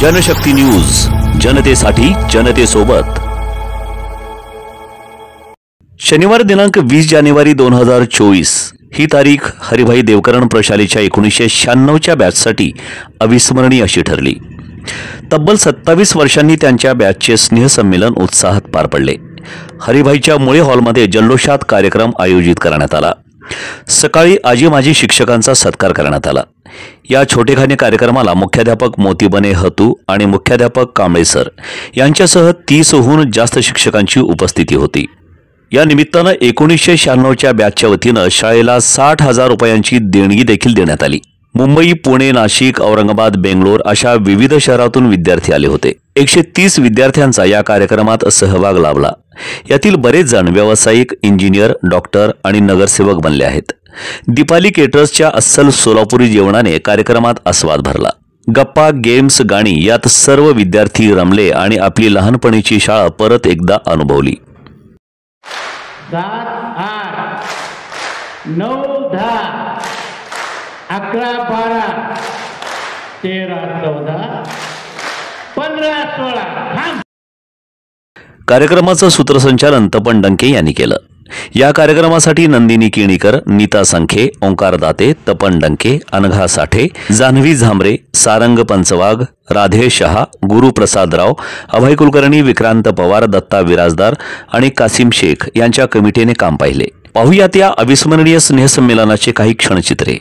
Janshakti news, जनतेसाठी जनतेसोबत। शनिवार दिनांक 20 जानेवारी 2024 ही तारीख हरिभाई देवकरण प्रशालेच्या 1996च्या बॅचसाठी अविस्मरणीय अशी ठरली। तब्बल 27 वर्षांनी त्यांच्या बॅचचे स्नेहसंमेलन उत्साहात पार पडले। हरिभाईच्या मुळे हॉलमध्ये जल्लोषात कार्यक्रम आयोजित करण्यात आला। सकाळी आजी माजी शिक्षकांचा सत्कार करण्यात आला। या छोटेखानी कार्यक्रमाला मुख्याध्यापक मोतीबने हतू आणि मुख्याध्यापक कांबळे सर यांच्यासह 30हून जास्त शिक्षकांची उपस्थिती होती। या निमित्ताने 1996च्या बॅचच्या वतीने शाळेला 60,000 रुपयांची देणगी देखील देण्यात आली। मुंबई, पुणे, नाशिक, औरंगाबाद, बेंगलोर अशा विविध शहरातून विद्यार्थी आले होते। 130 विद्यार्थ्यांचा या कार्यक्रमात सहभाग लाभला। यातील बरेच जण व्यावसायिक, इंजिनियर, डॉक्टर आणि नगरसेवक बनले आहेत। दीपाली केटर्सच्या अस्सल सोलापुरी जेवणाने कार्यक्रमात आस्वाद भरला। गप्पा, गेम्स, गाणी यात सर्व विद्यार्थी रमले आणि आपली लहानपणीची शाळा परत एकदा अनुभवली। 7, 8, 9, 10, 11, 12, 13, 14, 15, 16। कार्यक्रमाचं सूत्रसंचालन तपन डंके यांनी केलं। या कार्यक्रमासाठी नंदिनी केणीकर, नीता संखे, ओंकार दाते, तपन डंके, अनघा साठे, जान्हवी झांबरे, सारंग पंचवाघ, राधे शहा, गुरुप्रसाद राव, अभय कुलकर्णी, विक्रांत पवार, दत्ता विराजदार आणि कासिम शेख यांच्या कमिटीने काम पाहिले। पाहुयात या अविस्मरणीय स्नेहसंमेलनाचे काही क्षणचित्रे।